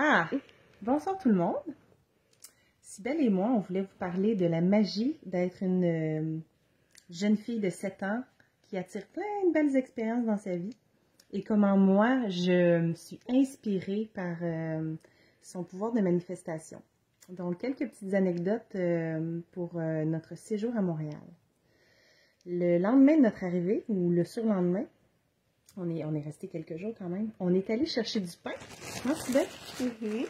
Ah, bonsoir tout le monde. Cybèle et moi, on voulait vous parler de la magie d'être une jeune fille de 7 ans qui attire plein de belles expériences dans sa vie et comment moi, je me suis inspirée par son pouvoir de manifestation. Donc, quelques petites anecdotes pour notre séjour à Montréal. Le lendemain de notre arrivée, ou le surlendemain, on est resté quelques jours quand même. On est allé chercher du pain. Hein, Cybèle? Oui.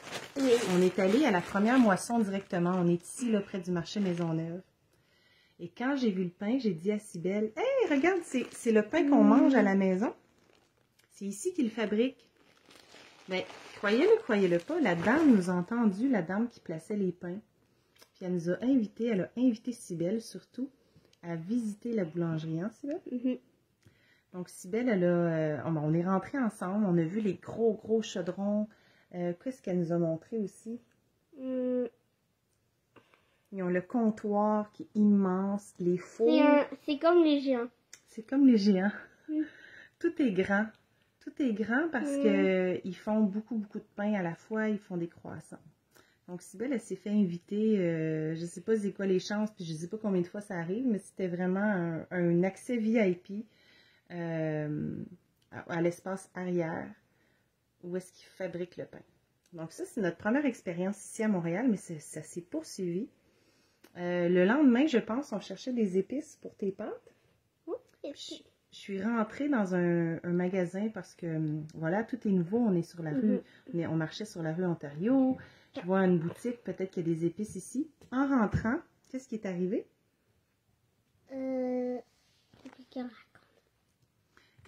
On est allé à la première moisson directement. On est ici, là, près du marché Maisonneuve. Et quand j'ai vu le pain, j'ai dit à Cybèle, « Hey, regarde, c'est le pain qu'on mange à la maison. C'est ici qu'ils le fabriquent. » Mais croyez-le pas, la dame nous a entendu, la dame qui plaçait les pains. Puis elle nous a invités, elle a invité Cybèle surtout à visiter la boulangerie, hein, Cybèle? Donc, Cybèle, on est rentrés ensemble, on a vu les gros chaudrons. Qu'est-ce qu'elle nous a montré aussi? Ils ont le comptoir qui est immense, les fours. C'est comme les géants. C'est comme les géants. Tout est grand. Tout est grand parce qu'ils font beaucoup de pain à la fois, ils font des croissants. Donc, Cybèle, elle s'est fait inviter, je ne sais pas c'est quoi les chances, puis je ne sais pas combien de fois ça arrive, mais c'était vraiment un accès VIP. À l'espace arrière où est-ce qu'ils fabriquent le pain. Donc ça, c'est notre première expérience ici à Montréal, mais ça s'est poursuivi. Le lendemain, je pense, on cherchait des épices pour tes pâtes. Je suis rentrée dans un magasin parce que, voilà, tout est nouveau. On est sur la rue, on marchait sur la rue Ontario. Je vois une boutique, peut-être qu'il y a des épices ici. En rentrant, qu'est-ce qui est arrivé?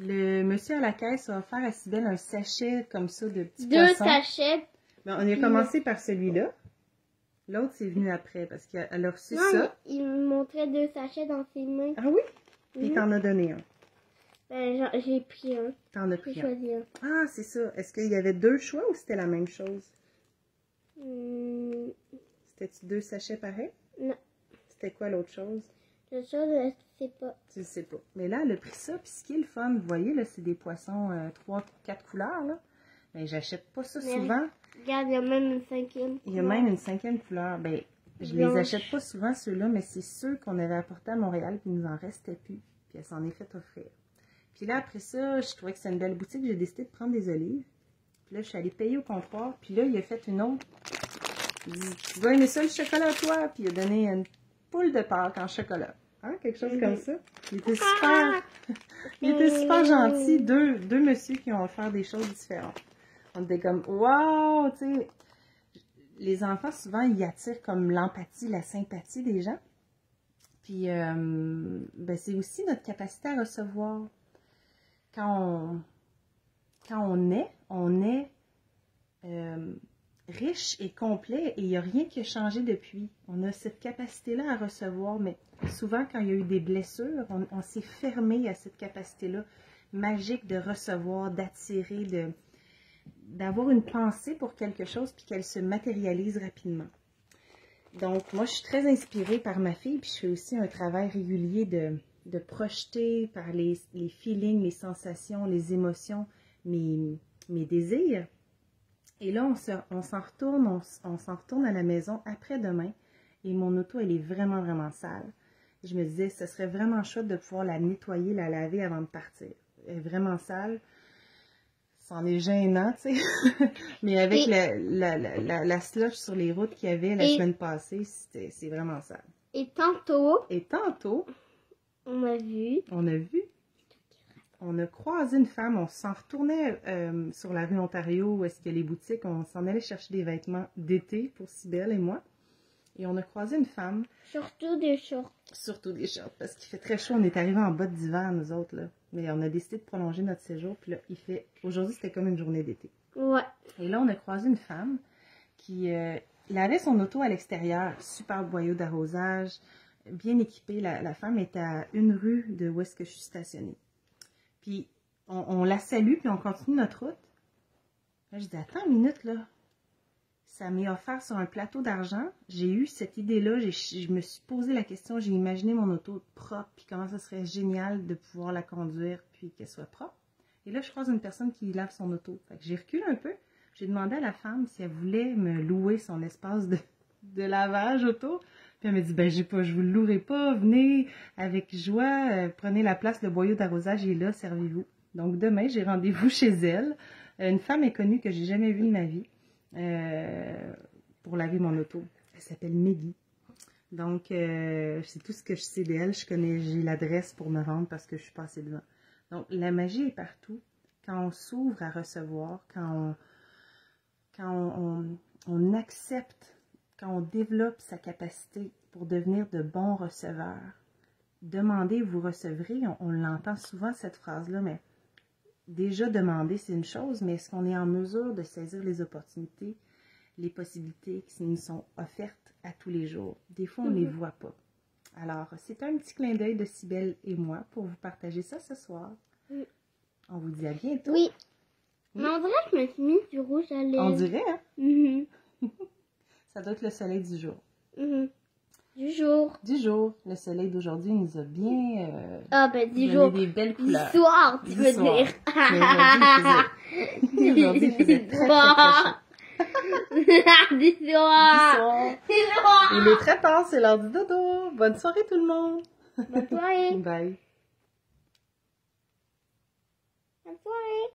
Le monsieur à la caisse a offert à Cybèle un sachet comme ça de petits poissons. 2 sachets. Ben, on a commencé par celui-là. L'autre, c'est venu après parce qu'elle a reçu ça. Il me montrait 2 sachets dans ses mains. Ah oui? Puis il t'en a donné un. Ben, j'ai pris un. T'en as pris J'ai un. choisi un. Ah, c'est ça. Est-ce qu'il y avait 2 choix ou c'était la même chose? C'était-tu 2 sachets pareils? Non. C'était quoi l'autre chose? L'autre chose, je ne sais pas. Tu ne sais pas. Mais là, elle a pris ça. Puis ce qui est le fun, vous voyez, là, c'est des poissons 3-4 couleurs, là. Mais j'achète pas ça souvent. Regarde, il y a même une 5e. Il y a même une 5e couleur. Ben, je les achète pas souvent, ceux-là, mais c'est ceux qu'on avait apportés à Montréal, puis il nous en restait plus. Puis elle s'en est fait offrir. Puis là, après ça, je trouvais que c'était une belle boutique. J'ai décidé de prendre des olives. Puis là, je suis allée payer au comptoir. Puis là, il a fait une autre. Il dit, tu vas aimer ça le chocolat, toi? Puis il a donné une poule de Pâques en chocolat. Hein? Quelque chose comme ça. Il était super gentil. Deux messieurs qui ont offert des choses différentes. On était comme, wow, tu sais. Les enfants, souvent, ils attirent comme l'empathie, la sympathie des gens. Puis, ben, c'est aussi notre capacité à recevoir. Quand on est riche et complet et il n'y a rien qui a changé depuis. On a cette capacité-là à recevoir, mais souvent, quand il y a eu des blessures, on s'est fermé à cette capacité-là magique de recevoir, d'attirer, d'avoir une pensée pour quelque chose puis qu'elle se matérialise rapidement. Donc, moi, je suis très inspirée par ma fille, puis je fais aussi un travail régulier de projeter par les feelings, les sensations, les émotions, mes désirs. Et là, on s'en retourne à la maison après-demain, et mon auto, elle est vraiment sale. Et je me disais, ce serait vraiment chouette de pouvoir la nettoyer, la laver avant de partir. Elle est vraiment sale. C'en est gênant, tu sais. Mais avec la slush sur les routes qu'il y avait la semaine passée, c'est vraiment sale. Et tantôt, on a croisé une femme, on s'en retournait sur la rue Ontario, où est-ce qu'il y a les boutiques, on s'en allait chercher des vêtements d'été pour Cybèle et moi. Et on a croisé une femme. Surtout des shorts. Surtout des shorts, parce qu'il fait très chaud. On est arrivés en bottes d'hiver, nous autres, là. Mais on a décidé de prolonger notre séjour. Puis là, aujourd'hui, c'était comme une journée d'été. Ouais. Et là, on a croisé une femme qui lavait son auto à l'extérieur. Super boyau d'arrosage, bien équipée. La femme est à une rue de où est-ce que je suis stationnée. Puis, on la salue, puis on continue notre route. Là, je dis, attends une minute, là. Ça m'est offert sur un plateau d'argent. J'ai eu cette idée-là. Je me suis posé la question. J'ai imaginé mon auto propre. Puis comment ça serait génial de pouvoir la conduire. Puis qu'elle soit propre. Et là, je croise une personne qui lave son auto. Fait que j'ai reculé un peu. J'ai demandé à la femme si elle voulait me louer son espace de lavage autour. Puis elle m'a dit, ben je vous le louerai pas, venez avec joie, prenez la place, le boyau d'arrosage est là, servez-vous. Donc demain, j'ai rendez-vous chez elle, une femme inconnue que j'ai jamais vue de ma vie, pour laver mon auto. Elle s'appelle Meggy. Donc, c'est tout ce que je sais d'elle. J'ai l'adresse pour me rendre parce que je suis passée devant. Donc, la magie est partout. Quand on s'ouvre à recevoir, quand on accepte, quand on développe sa capacité pour devenir de bons receveurs. Demandez, vous recevrez. On l'entend souvent, cette phrase-là, mais déjà demander, c'est une chose, mais est-ce qu'on est en mesure de saisir les opportunités, les possibilités qui nous sont offertes à tous les jours? Des fois, on ne les voit pas. Alors, c'est un petit clin d'œil de Cybèle et moi pour vous partager ça ce soir. Oui. On vous dit à bientôt. Oui. Mais on dirait que je me suis mis du rouge à lèvres. On dirait, hein? Mhm. Ça doit être le soleil du jour. Mhm. Du jour. Du jour. Le soleil d'aujourd'hui nous a bien Ah ben du donné jour. des belles Du couleurs. soir, tu Du veux soir. dire. Mais aujourd'hui, il faisait très, très, très chaud. Du Du soir. soir. Du soir. Il est très tard, c'est l'heure du dodo. Bonne soirée tout le monde. Bonne soirée. Bye. Bonne soirée.